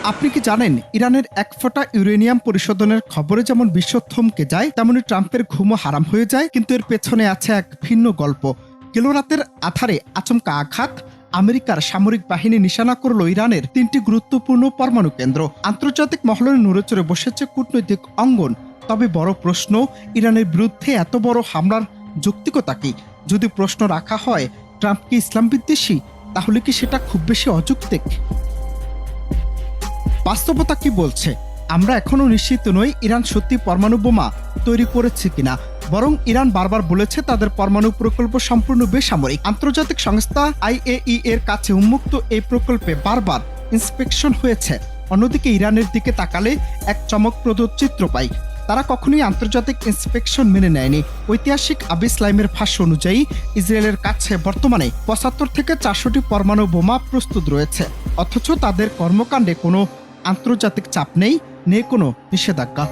আপনি কি জানেন ইরানের এক ফোঁটা ইউরেনিয়াম পরিশোধনের খবরে যেমন বিশ্ব থমকে যায়, তেমনি ট্রাম্পের ঘুমও হারাম হয়ে যায়। কিন্তু এর পেছনে আছে এক ভিন্ন গল্প। গেল রাতের আধারে আচমকা আঘাত, আমেরিকার সামরিক বাহিনী নিশানা করল ইরানের 3টি গুরুত্বপূর্ণ পরমাণু কেন্দ্র। আন্তর্জাতিক মহলে নড়েচড়ে বসেছে কূটনৈতিক অঙ্গন। তবে বড় প্রশ্ন, ইরানের বিরুদ্ধে এত বড় হামলার যৌক্তিকতা কি? যদি প্রশ্ন রাখা হয় ট্রাম্প কি ইসলাম বিদ্বেষী, তাহলে কি সেটা খুব বেশি অযৌক্তিক? বাস্তবতা কি বলছে? আমরা এখনো নিশ্চিত নই ইরান সত্যি পরমাণু বোমা তৈরি করেছে কিনা। বরং ইরান বারবার বলেছে তাদের পরমাণু প্রকল্প সম্পূর্ণ বেসামরিক। আন্তর্জাতিক সংস্থা IAEA এর কাছে উন্মুক্ত এই প্রকল্পে বারবার ইন্সপেকশন হয়েছে। অন্যদিকে ইরানের দিকে তাকালে এক চমকপ্রদ চিত্র পাই। তারা কখনোই আন্তর্জাতিক ইন্সপেকশন মেনে নেয়নি। ঐতিহাসিক আবি ইসলামের ভাষ্য অনুযায়ী ইসরায়েলের কাছে বর্তমানে 75 থেকে 400টি পরমাণু বোমা প্রস্তুত রয়েছে, অথচ তাদের কর্মকাণ্ডে কোনো আন্তর্জাতিক চাপ নেই কোনো নিষেধাজ্ঞা।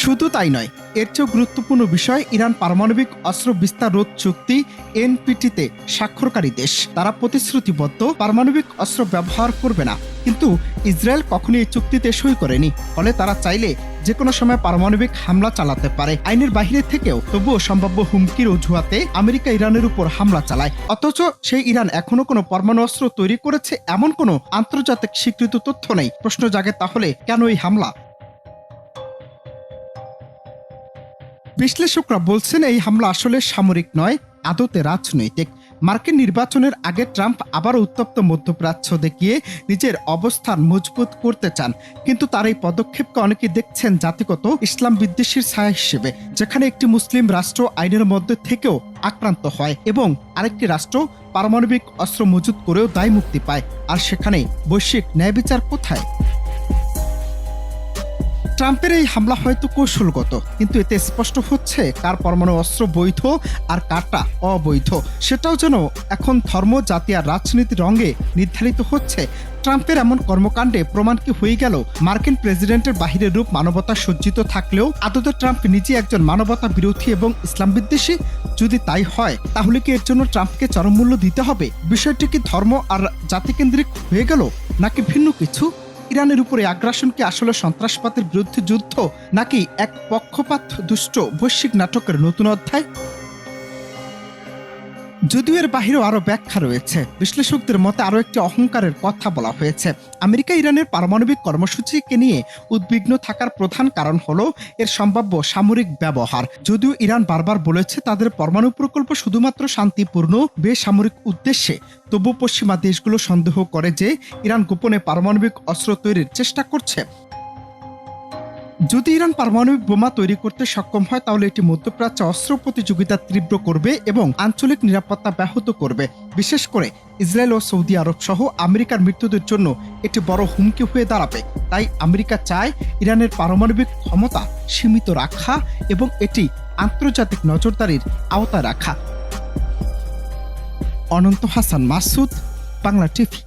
শুধু তাই নয়, এর চেয়েও গুরুত্বপূর্ণ বিষয়, ইরান পারমাণবিক অস্ত্র বিস্তার রোধ চুক্তি NPT-তে স্বাক্ষরকারী দেশ। তারা প্রতিশ্রুতিবদ্ধ পারমাণবিক অস্ত্র ব্যবহার করবে না, কিন্তু ইসরায়েল কখনোই এই চুক্তিতে সই করেনি। ফলে তারা চাইলে যে কোনো সময় পারমাণবিক হামলা চালাতে পারে। আইনের বাহিরে থেকেও তবুও সম্ভাব্য হুমকির অজুহাতে আমেরিকা ইরানের উপর হামলা চালায়। অথচ সেই ইরান এখনো কোনো পরমাণু অস্ত্র তৈরি করেছে এমন কোনো আন্তর্জাতিক স্বীকৃত তথ্য নেই। প্রশ্ন জাগে, তাহলে কেন এই হামলা? বিশ্লেষকরা বলছেন এই হামলা আসলে সামরিক নয়, আদতে রাজনৈতিক। মার্কিন নির্বাচনের আগে ট্রাম্প আবারও উত্তপ্ত মধ্যপ্রাচ্য দেখিয়ে নিজের অবস্থান মজবুত করতে চান। কিন্তু তার এই পদক্ষেপকে অনেকে দেখছেন জাতিগত ইসলাম বিদ্বেষীর ছায়া হিসেবে, যেখানে একটি মুসলিম রাষ্ট্র আইনের মধ্যে থেকেও আক্রান্ত হয় এবং আরেকটি রাষ্ট্র পারমাণবিক অস্ত্র মজুত করেও দায় মুক্তি পায়। আর সেখানে বৈশ্বিক ন্যায় বিচার কোথায়? ট্রাম্পের এই হামলা হয়তো কৌশলগত, কিন্তু এতে স্পষ্ট হচ্ছে কার পরমাণু অস্ত্র বৈধ আর কারটা অবৈধ। সেটাও যেন এখন ধর্ম, জাতি আর রাজনীতির রঙে নির্ধারিত হচ্ছে। ট্রাম্পের এমন কর্মকাণ্ডে প্রমাণ কি হয়ে গেল মার্কিন প্রেসিডেন্টের বাহিরের রূপ মানবতা সজ্জিত থাকলেও আদতে ট্রাম্প নিজে একজন মানবতা বিরোধী এবং ইসলাম বিদ্বেষী? যদি তাই হয়, তাহলে কি এর জন্য ট্রাম্পকে চরম মূল্য দিতে হবে? বিষয়টি কি ধর্ম আর জাতিকেন্দ্রিক হয়ে গেল, নাকি ভিন্ন কিছু? ইরানের উপরে আগ্রাসন কি আসলে সন্ত্রাসবাদের বিরুদ্ধে যুদ্ধ, নাকি এক পক্ষপাত দুষ্ট বৈশ্বিক নাটকের নতুন অধ্যায়? যদিও এর বাহিরেও আরো ব্যাখ্যা রয়েছে। বিশ্লেষকদের মতে আরো একটি অহংকারের কথা বলা হয়েছে। আমেরিকা ইরানের পারমাণবিক কর্মসূচিকে নিয়ে উদ্বিগ্ন থাকার প্রধান কারণ হলো এর সম্ভাব্য সামরিক ব্যবহার। যদিও ইরান বারবার বলেছে তাদের পরমাণু প্রকল্প শুধুমাত্র শান্তিপূর্ণ বেসামরিক উদ্দেশ্যে, তবু পশ্চিমা দেশগুলো সন্দেহ করে যে ইরান গোপনে পারমাণবিক অস্ত্র তৈরির চেষ্টা করছে। যদি ইরান পারমাণবিক বোমা তৈরি করতে সক্ষম হয়, তাহলে এটি মধ্যপ্রাচ্যে অস্ত্র প্রতিযোগিতা তীব্র করবে এবং আঞ্চলিক নিরাপত্তা ব্যাহত করবে। বিশেষ করে ইসরায়েল ও সৌদি আরব সহ আমেরিকার মিত্রদের জন্য এটি বড় হুমকি হয়ে দাঁড়াবে। তাই আমেরিকা চায় ইরানের পারমাণবিক ক্ষমতা সীমিত রাখা এবং এটি আন্তর্জাতিক নজরদারির আওতায় রাখা। অনন্ত হাসান মাসুদ, বাংলা টিভি।